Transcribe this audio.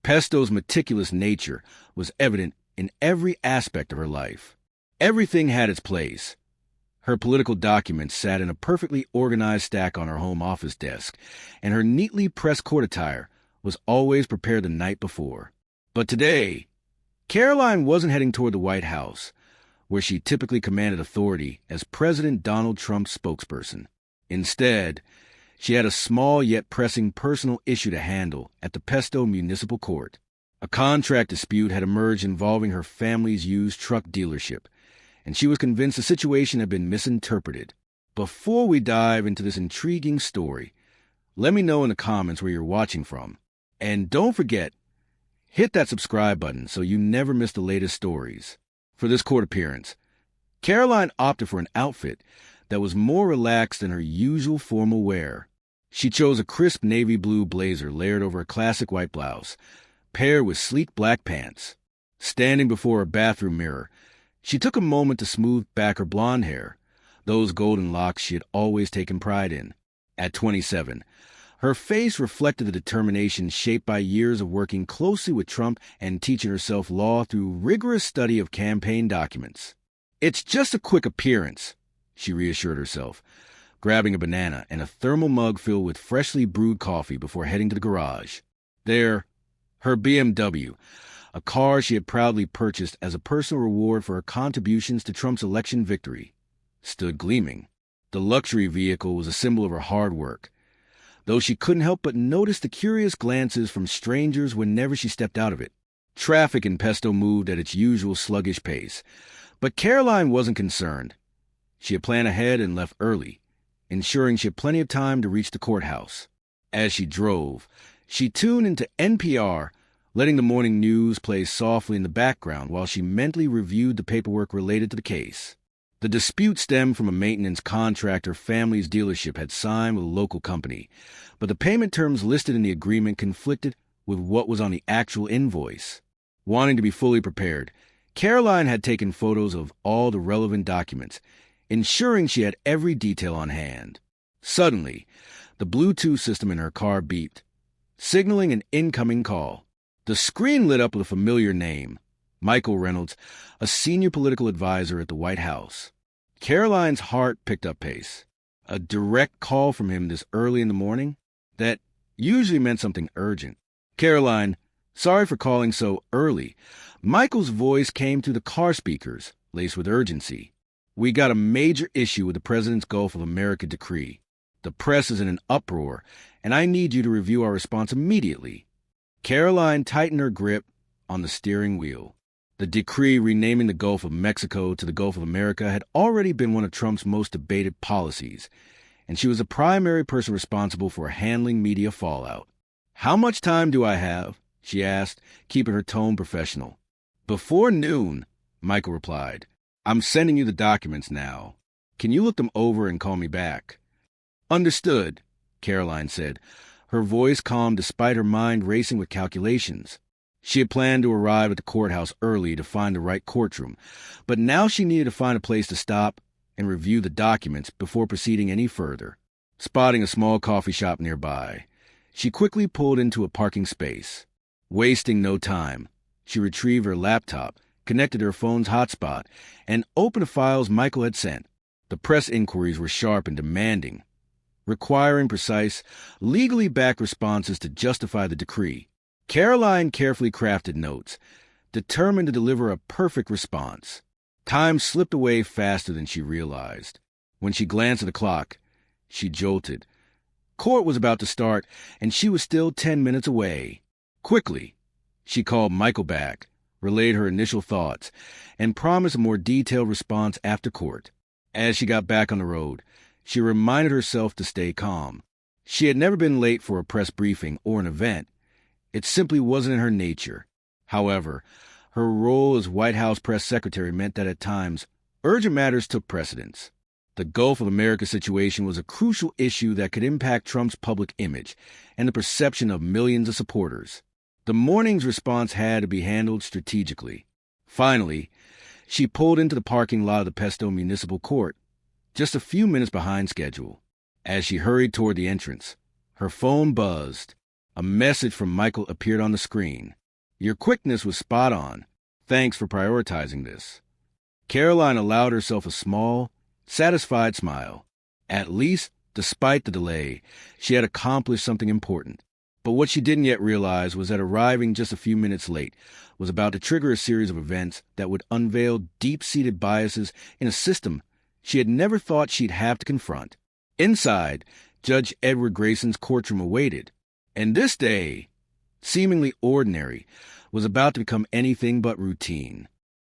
Pesto's meticulous nature was evident in every aspect of her life. Everything had its place. Her political documents sat in a perfectly organized stack on her home office desk, and her neatly pressed court attire was always prepared the night before. But today, Caroline wasn't heading toward the White House, where she typically commanded authority as President Donald Trump's spokesperson. Instead, she had a small yet pressing personal issue to handle at the Pesto Municipal Court. A contract dispute had emerged involving her family's used truck dealership, and she was convinced the situation had been misinterpreted. Before we dive into this intriguing story, let me know in the comments where you're watching from. And don't forget, hit that subscribe button so you never miss the latest stories. For this court appearance, Caroline opted for an outfit that was more relaxed than her usual formal wear. She chose a crisp navy blue blazer layered over a classic white blouse, paired with sleek black pants. Standing before a bathroom mirror, she took a moment to smooth back her blonde hair, those golden locks she had always taken pride in. At 27, her face reflected the determination shaped by years of working closely with Trump and teaching herself law through rigorous study of campaign documents. "It's just a quick appearance," she reassured herself, grabbing a banana and a thermal mug filled with freshly brewed coffee before heading to the garage. There, her BMW, a car she had proudly purchased as a personal reward for her contributions to Trump's election victory, stood gleaming. The luxury vehicle was a symbol of her hard work, though she couldn't help but notice the curious glances from strangers whenever she stepped out of it. Traffic in Pesto moved at its usual sluggish pace, but Caroline wasn't concerned. She had planned ahead and left early, ensuring she had plenty of time to reach the courthouse. As she drove, she tuned into NPR, letting the morning news play softly in the background while she mentally reviewed the paperwork related to the case. The dispute stemmed from a maintenance contract her family's dealership had signed with a local company, but the payment terms listed in the agreement conflicted with what was on the actual invoice. Wanting to be fully prepared, Caroline had taken photos of all the relevant documents, ensuring she had every detail on hand. Suddenly, the Bluetooth system in her car beeped, signaling an incoming call. The screen lit up with a familiar name, Michael Reynolds, a senior political advisor at the White House. Caroline's heart picked up pace. A direct call from him this early in the morning? That usually meant something urgent. "Caroline, sorry for calling so early." Michael's voice came through the car speakers, laced with urgency. "We got a major issue with the President's Gulf of America decree. The press is in an uproar, and I need you to review our response immediately." Caroline tightened her grip on the steering wheel. The decree renaming the Gulf of Mexico to the Gulf of America had already been one of Trump's most debated policies, and she was the primary person responsible for handling media fallout. "How much time do I have?" she asked, keeping her tone professional. "Before noon," Michael replied. "I'm sending you the documents now. Can you look them over and call me back?" "Understood," Caroline said, her voice calm despite her mind racing with calculations. She had planned to arrive at the courthouse early to find the right courtroom, but now she needed to find a place to stop and review the documents before proceeding any further. Spotting a small coffee shop nearby, she quickly pulled into a parking space. Wasting no time, she retrieved her laptop, connected her phone's hotspot, and opened the files Michael had sent. The press inquiries were sharp and demanding, requiring precise, legally backed responses to justify the decree. Caroline carefully crafted notes, determined to deliver a perfect response. Time slipped away faster than she realized. When she glanced at the clock, she jolted. Court was about to start, and she was still 10 minutes away. Quickly, she called Michael back, relayed her initial thoughts, and promised a more detailed response after court. As she got back on the road, she reminded herself to stay calm. She had never been late for a press briefing or an event. It simply wasn't in her nature. However, her role as White House press secretary meant that at times, urgent matters took precedence. The Gulf of America situation was a crucial issue that could impact Trump's public image and the perception of millions of supporters. The morning's response had to be handled strategically. Finally, she pulled into the parking lot of the Pesto Municipal Court, just a few minutes behind schedule. As she hurried toward the entrance, her phone buzzed. A message from Michael appeared on the screen. Your quickness was spot on. Thanks for prioritizing this. Caroline allowed herself a small, satisfied smile. At least, despite the delay, she had accomplished something important. But what she didn't yet realize was that arriving just a few minutes late was about to trigger a series of events that would unveil deep-seated biases in a system she had never thought she'd have to confront. Inside, Judge Edward Grayson's courtroom awaited, and this day, seemingly ordinary, was about to become anything but routine.